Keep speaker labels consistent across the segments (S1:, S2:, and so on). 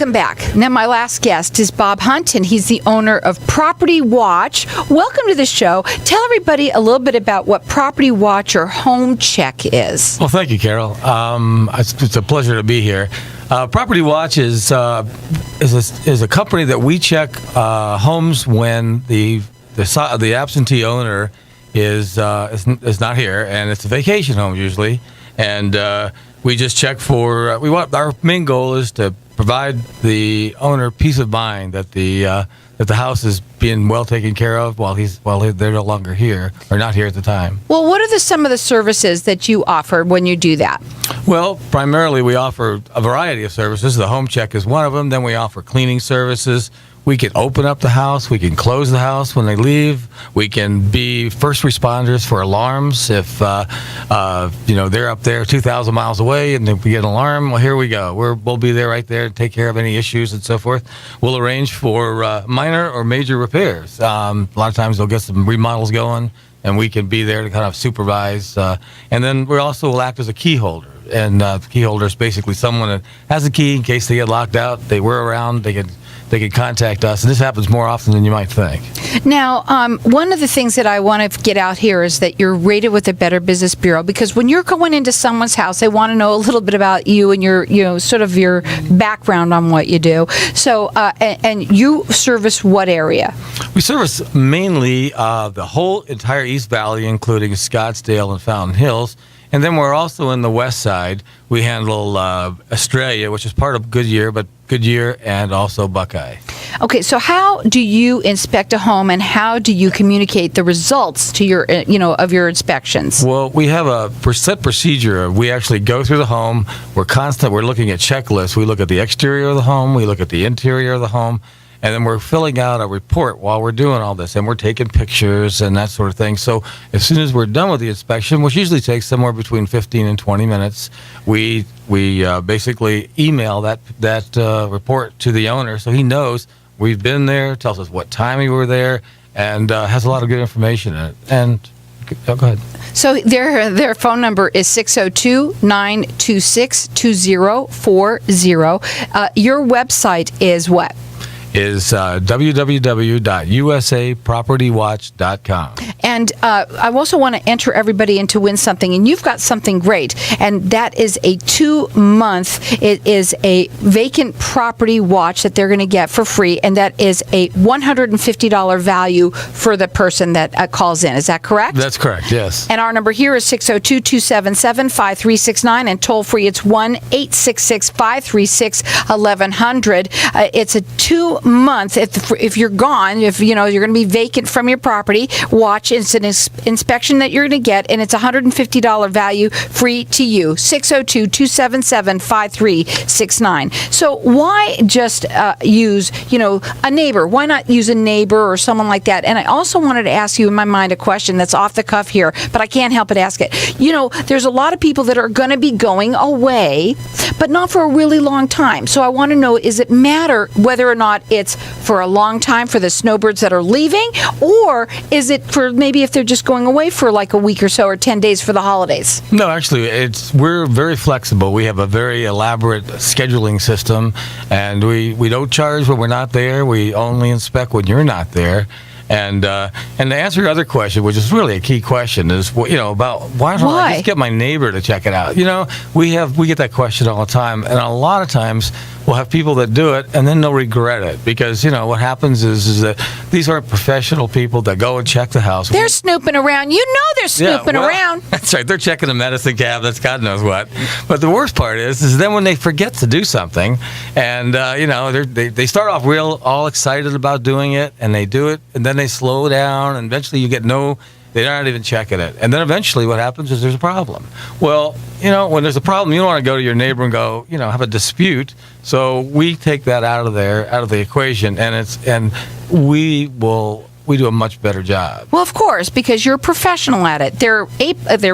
S1: Welcome back. Now, my last guest is Bob Hunt, and he's the owner of Property Watch. Welcome to the show. Tell everybody a little bit about what Property Watch or Home Check is.
S2: Well, thank you, Carol. It's a pleasure to be here. Property Watch is a company that we check homes when the absentee owner is not here, and it's a vacation home usually, and we just check for. Our main goal is to provide the owner peace of mind that the house is being well taken care of while they're no longer here or not here at the time.
S1: Well, what are some of the services that you offer when you do that?
S2: Well, primarily we offer a variety of services. The home check is one of them. Then we offer cleaning services. We can open up the house. We can close the house when they leave. We can be first responders for alarms. If they're up there 2,000 miles away and if we get an alarm, well, here we go. We'll be there right there to take care of any issues and so forth. We'll arrange for minor or major repairs. A lot of times they'll get some remodels going, and we can be there to kind of supervise. And then we also will act as a key holder. And the key holder is basically someone that has a key in case they get locked out. We're around. They can contact us, and this happens more often than you might think.
S1: Now, one of the things that I want to get out here is that you're rated with the Better Business Bureau, because when you're going into someone's house, they want to know a little bit about you and your sort of your background on what you do. So, and you service what area?
S2: We service mainly the whole entire East Valley, including Scottsdale and Fountain Hills. And then we're also in the west side. We handle Australia, which is part of Goodyear and also Buckeye. Okay,
S1: so how do you inspect a home, and how do you communicate the results to your inspections?
S2: Well, we have a set procedure. We actually go through the home. We're looking at checklists. We look at the exterior of the home. We look at the interior of the home. And then we're filling out a report while we're doing all this, and we're taking pictures and that sort of thing. So as soon as we're done with the inspection, which usually takes somewhere between 15 and 20 minutes, we basically email that report to the owner so he knows we've been there, tells us what time we were there, and has a lot of good information in it. And go ahead.
S1: So their phone number is 602-926-2040. Your website is what?
S2: Is www.usapropertywatch.com.
S1: And I also want to enter everybody in to win something, and you've got something great, and that is a 2-month. It is a vacant property watch that they're going to get for free, and that is a $150 value for the person that calls in. Is that correct?
S2: That's correct, yes.
S1: And our number here is 602-277-5369, and toll free it's 1-866-536-1100. It's a 2-month. If you're gone, if you're going to be vacant from your property, watch. It's an inspection that you're going to get, and it's $150 value free to you. 602-277-5369. So why just use a neighbor? Why not use a neighbor or someone like that? And I also wanted to ask you in my mind a question that's off the cuff here, but I can't help but ask it. There's a lot of people that are going to be going away, but not for a really long time. So I want to know, does it matter whether or not it's for a long time for the snowbirds that are leaving, or is it for maybe if they're just going away for like a week or so or 10 days for the holidays?
S2: No, actually, we're very flexible. We have a very elaborate scheduling system, and we don't charge when we're not there. We only inspect when you're not there. And to answer your other question, which is really a key question, is about why don't I just get my neighbor to check it out? We get that question all the time, and a lot of times we'll have people that do it and then they'll regret it because what happens is that these aren't professional people that go and check the house.
S1: They're snooping around. They're snooping around.
S2: That's right. They're checking the medicine cabinets, God knows what. But the worst part is then when they forget to do something, and they start off all excited about doing it, and they do it, and then they slow down, and eventually you get they're not even checking it. And then eventually what happens is there's a problem. Well, when there's a problem, you don't want to go to your neighbor and go, have a dispute. So we take that out of the equation, and we do a much better job.
S1: Well, of course, because you're a professional at it. They're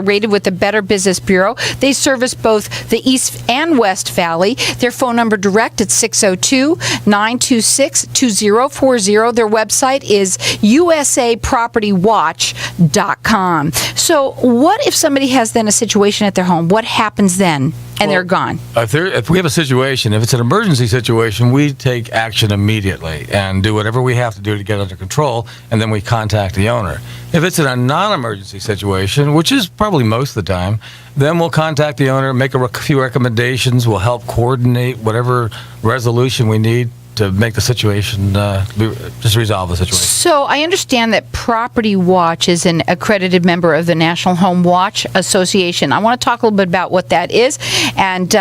S1: rated with the Better Business Bureau. They service both the East and West Valley. Their phone number direct at 602-926-2040. Their website is usapropertywatch.com. So what if somebody has then a situation at their home? What happens then? and they're gone.
S2: If we have a situation, if it's an emergency situation, we take action immediately and do whatever we have to do to get under control, and then we contact the owner. If it's in a non-emergency situation, which is probably most of the time, then we'll contact the owner, make a few recommendations, we'll help coordinate whatever resolution we need to make the situation, just resolve the situation.
S1: So I understand that Property Watch is an accredited member of the National Home Watch Association. I want to talk a little bit about what that is, and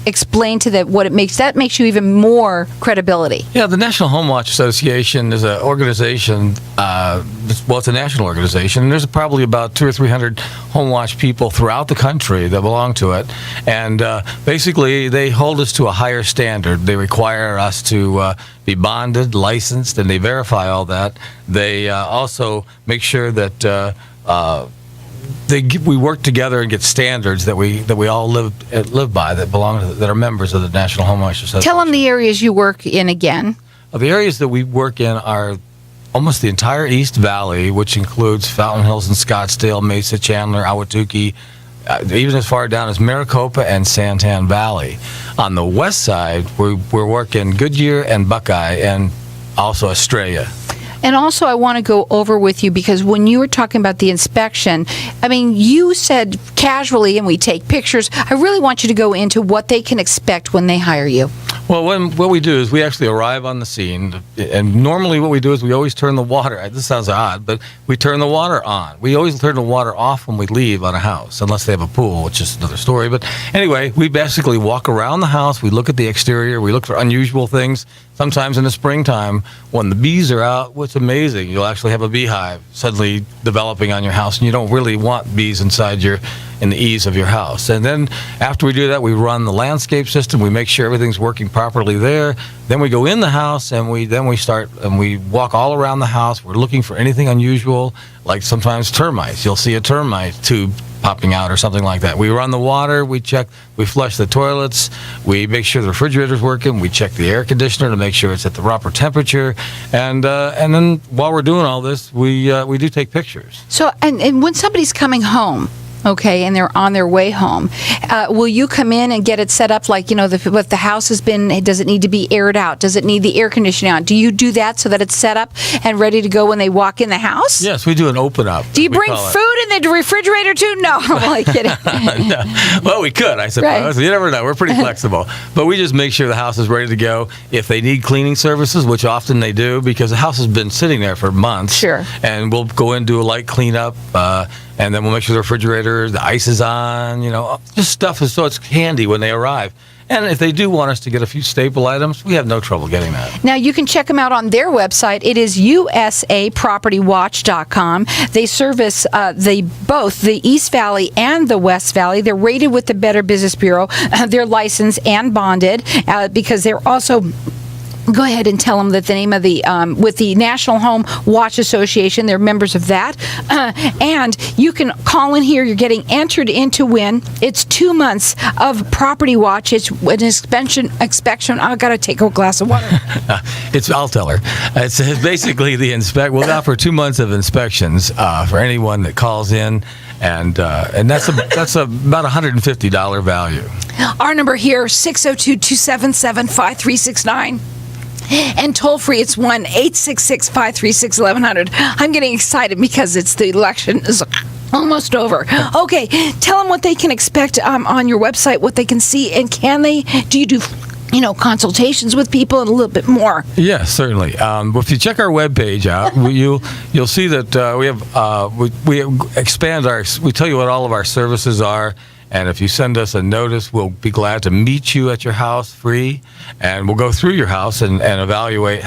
S1: explain to what it makes. That makes you even more credibility.
S2: Yeah, the National Home Watch Association is an organization. It's a national organization, and there's probably about 200 or 300 Home Watch people throughout the country that belong to it. And basically, they hold us to a higher standard. They require us to be bonded, licensed, and they verify all that. They also make sure that we work together and get standards that we all live by, that are members of the National Home Watch Association.
S1: Tell them the areas you work in again.
S2: The areas that we work in are almost the entire East Valley, which includes Fountain Hills and Scottsdale, Mesa, Chandler, Ahwatukee, even as far down as Maricopa and Santan Valley. On the west side, we're working Goodyear and Buckeye, and also Estrella.
S1: And also, I want to go over with you, because when you were talking about the inspection, I mean, you said casually, and we take pictures. I really want you to go into what they can expect when they hire you.
S2: Well, what we do is we actually arrive on the scene, and normally what we do is we always turn the water. This sounds odd, but we turn the water on. We always turn the water off when we leave on a house, unless they have a pool, which is another story. But anyway, we basically walk around the house. We look at the exterior. We look for unusual things. Sometimes in the springtime, when the bees are out, what's amazing, you'll actually have a beehive suddenly developing on your house, and you don't really want bees in the eaves of your house. And then after we do that, we run the landscape system. We make sure everything's working properly there. Then we go in the house, and we walk all around the house. We're looking for anything unusual, like sometimes termites. You'll see a termite tube popping out or something like that. We run the water, we check, we flush the toilets, we make sure the refrigerator's working, we check the air conditioner to make sure it's at the proper temperature, and then while we're doing all this, we do take pictures.
S1: So, and when somebody's coming home, okay, and they're on their way home, will you come in and get it set up like, what the house has been, does it need to be aired out? Does it need the air conditioning on? Do you do that so that it's set up and ready to go when they walk in the house?
S2: Yes, we do an open up.
S1: Do you bring food in the refrigerator too? No, I'm only kidding.
S2: No. Well, we could, I suppose. Right. You never know. We're pretty flexible. But we just make sure the house is ready to go. If they need cleaning services, which often they do, because the house has been sitting there for months.
S1: Sure.
S2: And we'll go in and do a light cleanup, and then we'll make sure the refrigerator, the ice is on, just stuff so it's handy when they arrive. And if they do want us to get a few staple items, we have no trouble getting that.
S1: Now, you can check them out on their website. It is usapropertywatch.com. They service both the East Valley and the West Valley. They're rated with the Better Business Bureau. They're licensed and bonded because they're also... Go ahead and tell them that the name of with the National Home Watch Association, they're members of that. And you can call in here. You're getting entered in to win. It's 2 months of Property Watch. It's an inspection. I've got to take a glass of water.
S2: I'll tell her. It's basically we'll offer 2 months of inspections for anyone that calls in. And that's about $150 value.
S1: Our number here, 602-277-5369. And toll free, it's 1-866-536-1100. I'm getting excited because the election is almost over. Okay, tell them what they can expect on your website, what they can see, and do you do consultations with people and a little bit more?
S2: Yes, certainly. If you check our webpage out, you'll see that we expand we tell you what all of our services are. And if you send us a notice, we'll be glad to meet you at your house free, and we'll go through your house and evaluate,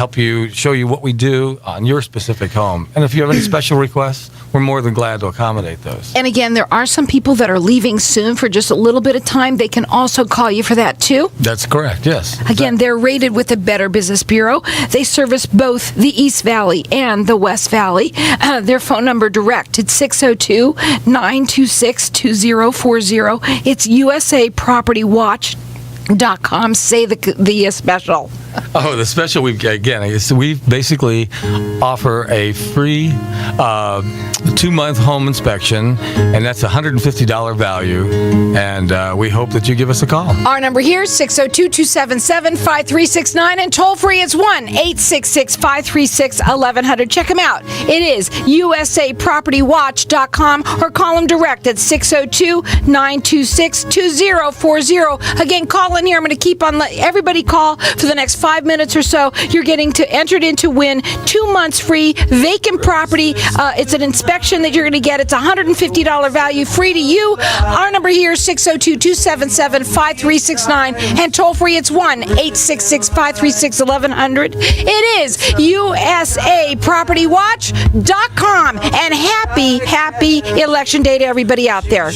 S2: show you what we do on your specific home. And if you have any special requests, we're more than glad to accommodate those.
S1: And again, there are some people that are leaving soon for just a little bit of time. They can also call you for that too.
S2: That's correct, yes.
S1: Again, they're rated with the Better Business Bureau. They service both the East Valley and the West Valley. Their phone number direct, it's 602-926-2040. It's usapropertywatch.com. Say the special.
S2: Oh, the special we basically offer a free 2-month home inspection, and that's $150 value. And we hope that you give us a call.
S1: Our number here is 602-277-5369, and toll free is 1-866-536-1100. Check them out. It is usapropertywatch.com, or call them direct at 602-926-2040. Again, call in here. I'm going to keep on letting everybody call for the next 5 minutes or so. You're getting entered in to win 2 months free vacant property. It's an inspection that you're going to get. It's $150 value, free to you. Our number here is 602-277-5369, and toll free it's 1-866-536-1100. It is usapropertywatch.com, and happy election day to everybody out there.